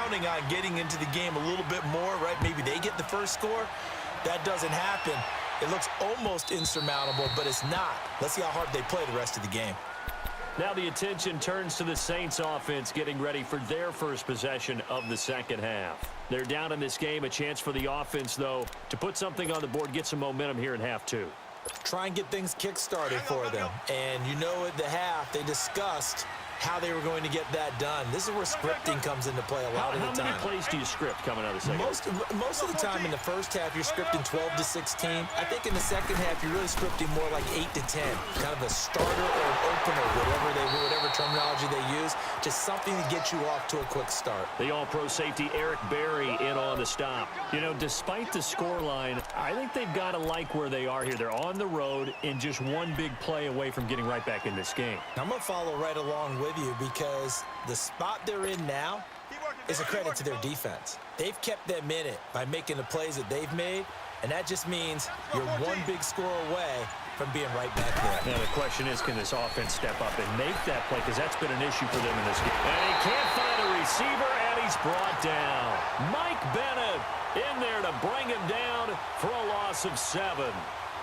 counting on getting into the game a little bit more, right? Maybe they get the first score. That doesn't happen. It looks almost insurmountable, but it's not. Let's see how hard they play the rest of the game. Now the attention turns to the Saints offense getting ready for their first possession of the second half. They're down in this game. A chance for the offense, though, to put something on the board, get some momentum here in half two. Try and get things kick-started for them. And you know at the half, they discussed how they were going to get that done. This is where scripting comes into play a lot of the time. How many plays do you script coming out of the second? Most of the time in the first half, you're scripting 12 to 16. I think in the second half, you're really scripting more like 8 to 10. Kind of a starter or an opener, whatever terminology they use. Just something to get you off to a quick start. The all-pro safety Eric Berry in on the stop. You know, despite the scoreline, I think they've got to like where they are here. They're on the road and just one big play away from getting right back in this game. I'm going to follow right along with you because the spot they're in now is a credit to their defense. They've kept them in it by making the plays that they've made, and that just means you're one big score away from being right back there. Now the question is, can this offense step up and make that play? Because that's been an issue for them in this game. And he can't find a receiver, and he's brought down. Mike Bennett in there to bring him down for a loss of 7.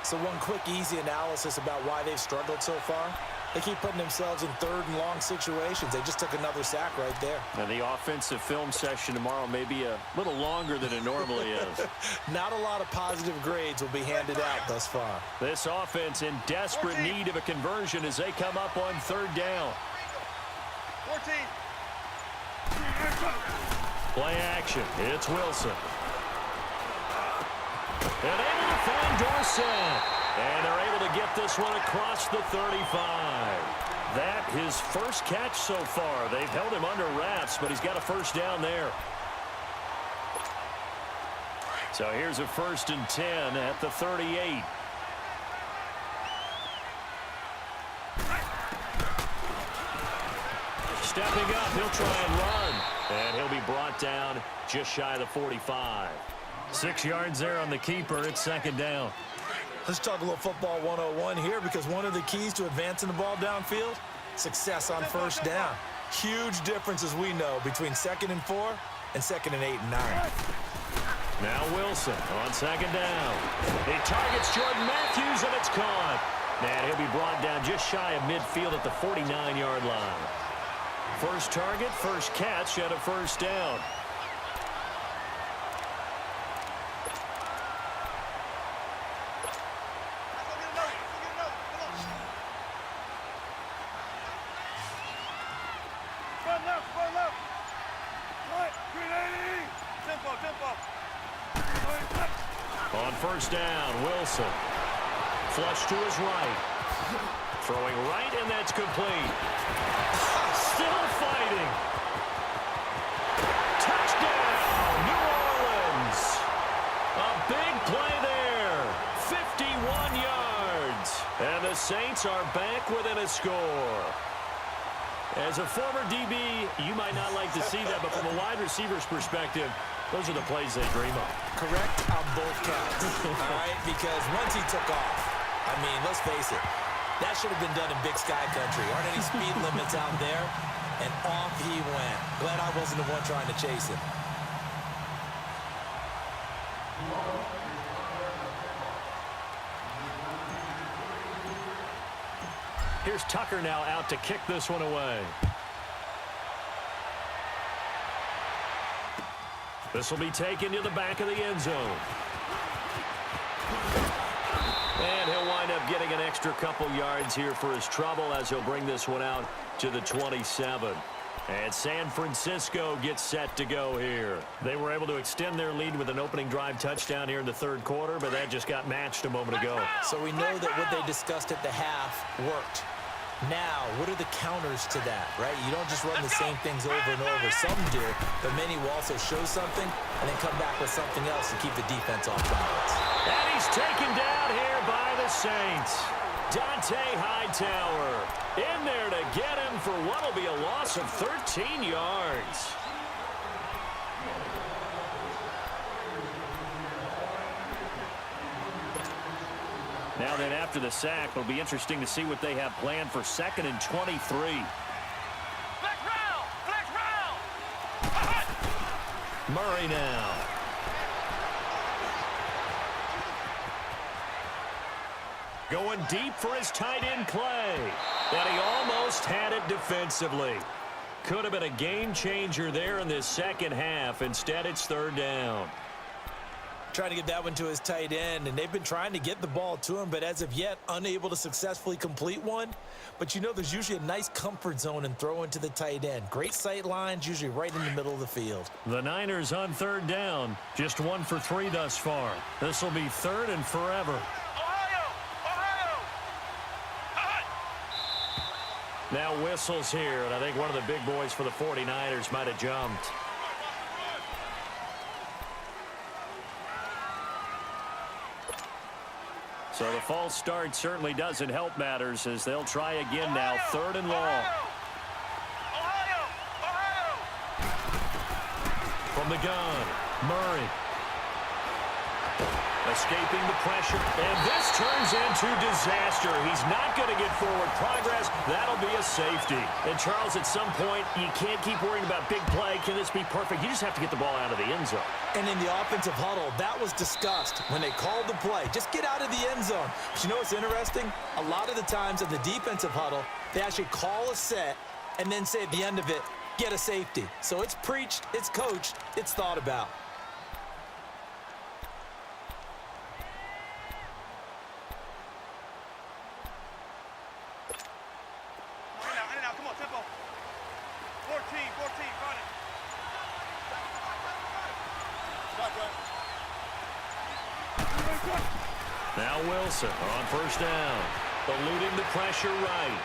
So one quick, easy analysis about why they've struggled so far. They keep putting themselves in third and long situations. They just took another sack right there. Now the offensive film session tomorrow may be a little longer than it normally is. Not a lot of positive grades will be handed out thus far. This offense in desperate need of a conversion as they come up on third down. 14. Play action. It's Wilson. And able to find Dorsett. And they're able to get this one across the 35. That his first catch so far. They've held him under wraps, but he's got a first down there. So here's a 1st and 10 at the 38. Stepping up, he'll try and run. And he'll be brought down just shy of the 45. 6 yards there on the keeper. It's second down. Let's talk a little football 101 here, because one of the keys to advancing the ball downfield, success on first down. Huge difference, as we know, between 2nd and 4 and 2nd and 8 and 9. Now Wilson on second down. He targets Jordan Matthews, and it's caught. And he'll be brought down just shy of midfield at the 49-yard line. First target, first catch, and a first down. On first down, Wilson. Flush to his right. Throwing right, and that's complete. Still fighting. Touchdown, New Orleans. A big play there. 51 yards. And the Saints are back within a score. As a former DB, you might not like to see that, but from a wide receiver's perspective, those are the plays they dream of. Correct on both counts, all right? Because once he took off, I mean, let's face it, that should have been done in Big Sky Country. Aren't any speed limits out there? And off he went. Glad I wasn't the one trying to chase him. Here's Tucker now out to kick this one away. This will be taken to the back of the end zone. And he'll wind up getting an extra couple yards here for his trouble as he'll bring this one out to the 27. And San Francisco gets set to go here. They were able to extend their lead with an opening drive touchdown here in the third quarter, but that just got matched a moment ago. So we know that what they discussed at the half worked. Now, what are the counters to that, right? You don't just run the same things over and over. Some do, but many will also show something and then come back with something else to keep the defense off balance. And he's taken down here by the Saints. Dante Hightower in there to get him for what will be a loss of 13 yards. Now then, after the sack, it'll be interesting to see what they have planned for 2nd and 23. Flex round! Flex round! Murray now. Going deep for his tight end, Clay. And he almost had it defensively. Could have been a game changer there in this second half. Instead, it's third down. Trying to get that one to his tight end, and they've been trying to get the ball to him, but as of yet, unable to successfully complete one. But you know there's usually a nice comfort zone in throwing to the tight end. Great sight lines, usually right in the middle of the field. The Niners on third down. Just 1 for 3 thus far. This will be third and forever. Now whistles here, and I think one of the big boys for the 49ers might have jumped. So the false start certainly doesn't help matters as they'll try again now, third and long. From the gun, Murray. Escaping the pressure, and this turns into disaster. He's not going to get forward progress. That'll be a safety. And Charles, at some point, you can't keep worrying about big play. Can this be perfect? You just have to get the ball out of the end zone. And in the offensive huddle, that was discussed when they called the play. Just get out of the end zone. But you know what's interesting? A lot of the times in the defensive huddle, they actually call a set and then say at the end of it, get a safety. So it's preached, it's coached, it's thought about. Now Wilson on first down, eluding the pressure right.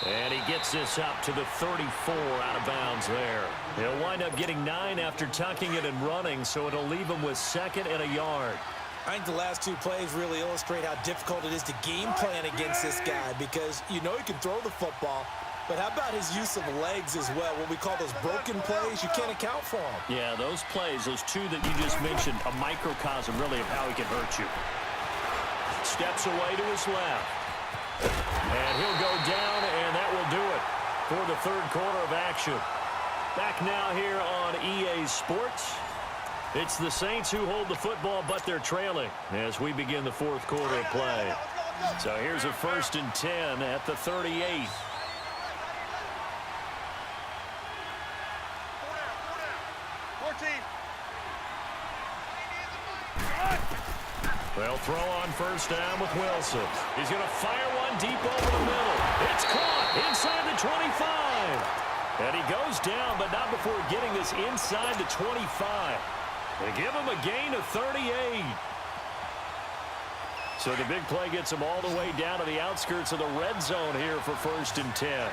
And he gets this up to the 34 out of bounds there. He'll wind up getting 9 after tucking it and running, so it'll leave him with 2nd and a yard. I think the last 2 plays really illustrate how difficult it is to game plan against this guy because you know he can throw the football, but how about his use of legs as well? What we call those broken plays, you can't account for them. Yeah, those plays, those 2 that you just mentioned, a microcosm really of how he can hurt you. Steps away to his left. And he'll go down, and that will do it for the third quarter of action. Back now here on EA Sports. It's the Saints who hold the football, but they're trailing as we begin the fourth quarter of play. So here's a 1st and 10 at the 38. They'll throw on first down with Wilson. He's going to fire one deep over the middle. It's caught inside the 25. And he goes down, but not before getting this inside the 25. They give him a gain of 38. So the big play gets him all the way down to the outskirts of the red zone here for 1st and 10.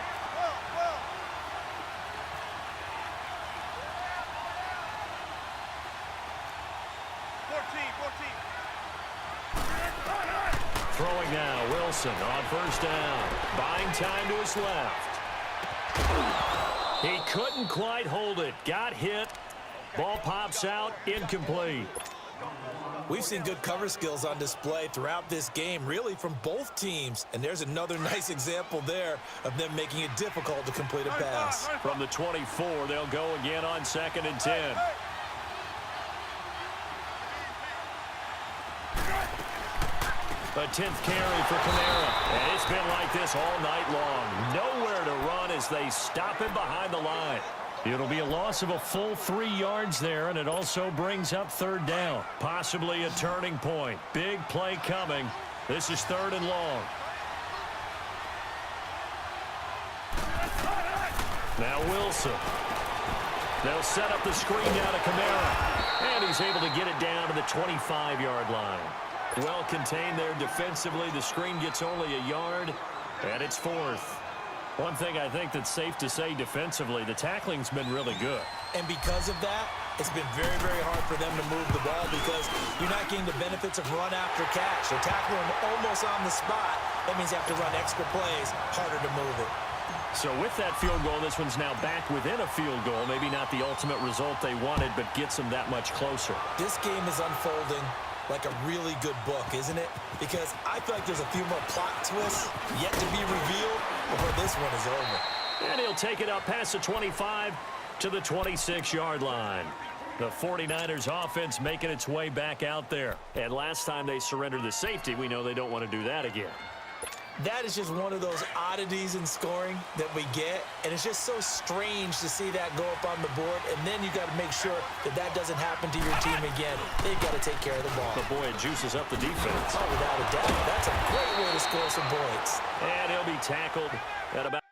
Throwing now, Wilson on first down. Buying time to his left. He couldn't quite hold it. Got hit. Ball pops out, incomplete. We've seen good cover skills on display throughout this game, really from both teams. And there's another nice example there of them making it difficult to complete a pass. From the 24, they'll go again on 2nd and 10. A 10th carry for Kamara. And it's been like this all night long. Nowhere to run as they stop him behind the line. It'll be a loss of a full 3 yards there, and it also brings up third down. Possibly a turning point. Big play coming. This is 3rd and long. Now Wilson. They'll set up the screen down to Kamara. And he's able to get it down to the 25-yard line. Well contained there defensively. The screen gets only a yard, and it's 4th. One thing I think that's safe to say defensively, the tackling's been really good. And because of that, it's been very, very hard for them to move the ball because you're not getting the benefits of run after catch. They're tackling them almost on the spot. That means you have to run extra plays, harder to move it. So with that field goal, this one's now back within a field goal. Maybe not the ultimate result they wanted, but gets them that much closer. This game is unfolding like a really good book, isn't it? Because I feel like there's a few more plot twists yet to be revealed before this one is over. And he'll take it up past the 25 to the 26-yard line. The 49ers offense making its way back out there. And last time they surrendered the safety, we know they don't want to do that again. That is just one of those oddities in scoring that we get, and it's just so strange to see that go up on the board, and then you got to make sure that that doesn't happen to your team again. They've got to take care of the ball. But boy, it juices up the defense. Oh, without a doubt. That's a great way to score some points. And he'll be tackled at about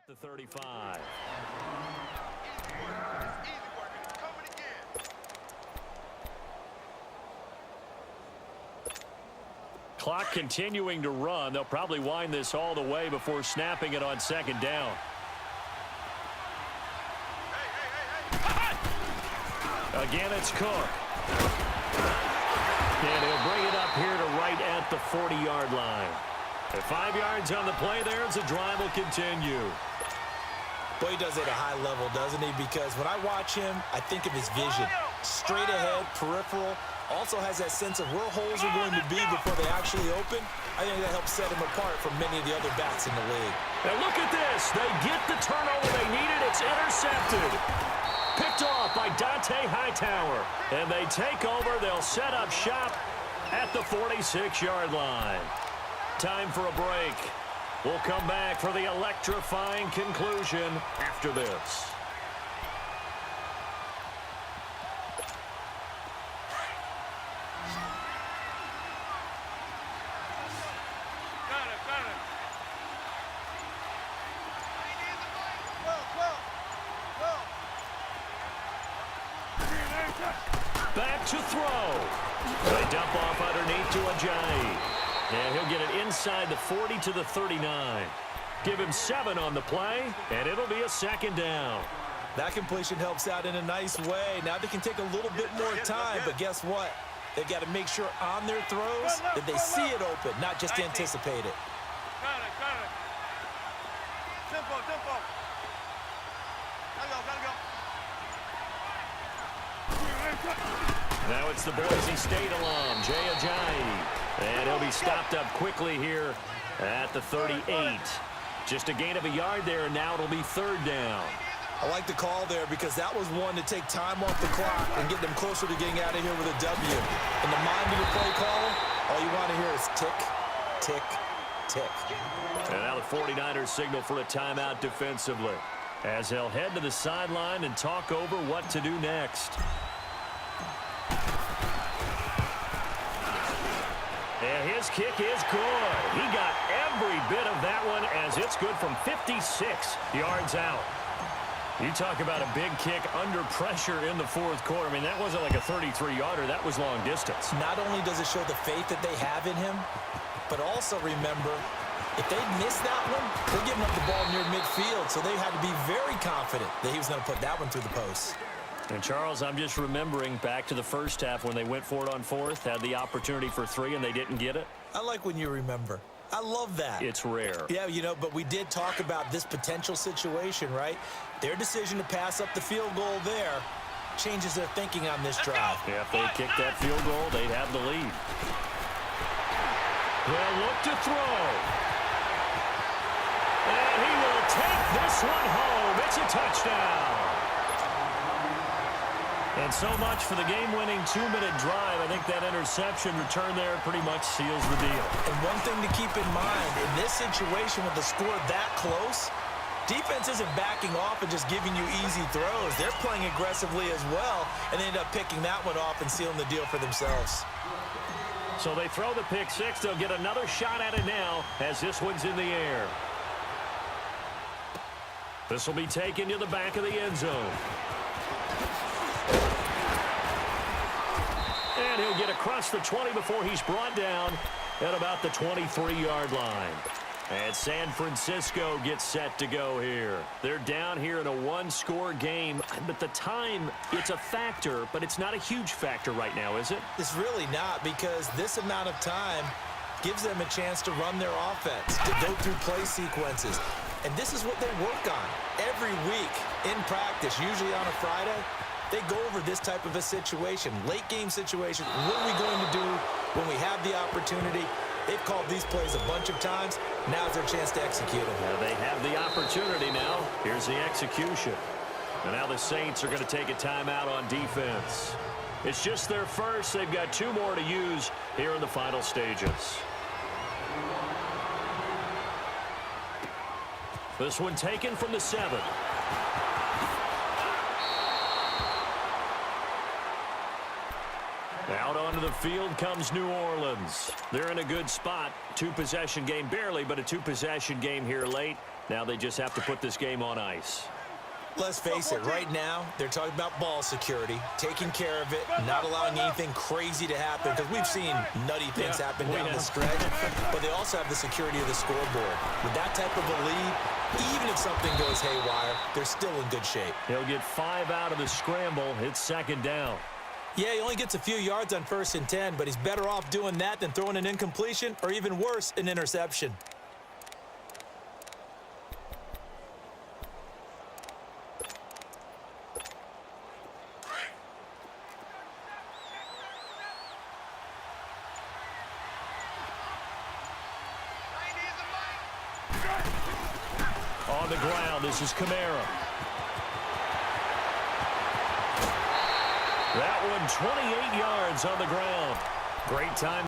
the 35. Easy work. It's coming again. Clock continuing to run. They'll probably wind this all the way before snapping it on second down. Again, it's Cook. And he'll bring it up here to right at the 40-yard line. At 5 yards on the play there, as the drive will continue. Boy, he does it at a high level, doesn't he? Because when I watch him, I think of his vision. Straight ahead, peripheral. Also has that sense of where holes are going to be before they actually open. I think that helps set him apart from many of the other backs in the league. And look at this. They get the turnover they needed. It's intercepted. Picked off by Dante Hightower. And they take over. They'll set up shop at the 46-yard line. Time for a break. We'll come back for the electrifying conclusion after this. Back to throw. They dump off underneath to Ajayi. And he'll get it inside the 40 to the 39. Give him 7 on the play, and it'll be a second down. That completion helps out in a nice way. Now they can take a little bit more time, but guess what? They've got to make sure on their throws that they see it open, not just anticipate it. Got it. Tempo. Gotta go. Now it's the Boise State alum, Jay Ajayi. And he'll be stopped up quickly here at the 38. Just a gain of a yard there, and now it'll be third down. I like the call there because that was one to take time off the clock and get them closer to getting out of here with a W. In the mind of your play caller, all you want to hear is tick, tick, tick. And now the 49ers signal for a timeout defensively as they'll head to the sideline and talk over what to do next. And his kick is good. He got every bit of that one as it's good from 56 yards out. You talk about a big kick under pressure in the fourth quarter. I mean, that wasn't like a 33-yarder. That was long distance. Not only does it show the faith that they have in him, but also remember, if they miss that one, they're giving up the ball near midfield, so they had to be very confident that he was going to put that one through the post. And, Charles, I'm just remembering back to the first half when they went for it on fourth, had the opportunity for 3, and they didn't get it. I like when you remember. I love that. It's rare. Yeah, you know, but we did talk about this potential situation, right? Their decision to pass up the field goal there changes their thinking on this drive. Yeah, if they kick that field goal, they'd have the lead. They'll look to throw. And he will take this one home. It's a touchdown. And so much for the game-winning 2-minute drive. I think that interception return there pretty much seals the deal. And one thing to keep in mind, in this situation with the score that close, defense isn't backing off and just giving you easy throws. They're playing aggressively as well, and they end up picking that one off and sealing the deal for themselves. So they throw the pick six. They'll get another shot at it now as this one's in the air. This will be taken to the back of the end zone. And he'll get across the 20 before he's brought down at about the 23-yard line. And San Francisco gets set to go here. They're down here in a one-score game. But the time, it's a factor, but it's not a huge factor right now, is it? It's really not, because this amount of time gives them a chance to run their offense, to go through play sequences. And this is what they work on every week in practice, usually on a Friday. They go over this type of a situation, late game situation. What are we going to do when we have the opportunity? They've called these plays a bunch of times. Now's their chance to execute them. Now they have the opportunity now. Here's the execution. And now the Saints are going to take a timeout on defense. It's just their first. They've got 2 more to use here in the final stages. This one taken from the 7. Out onto the the field comes New Orleans. They're in a good spot. Two-possession game, barely, but a two-possession game here late. Now they just have to put this game on ice. Let's face it, right now, they're talking about ball security, taking care of it, not allowing anything crazy to happen, because we've seen nutty things happen down the stretch, but they also have the security of the scoreboard. With that type of a lead, even if something goes haywire, they're still in good shape. He'll get 5 out of the scramble. It's second down. Yeah, he only gets a few yards on 1st and 10, but he's better off doing that than throwing an incompletion, or even worse, an interception. On the ground, this is Kamara. That one 28 yards on the ground. Great time.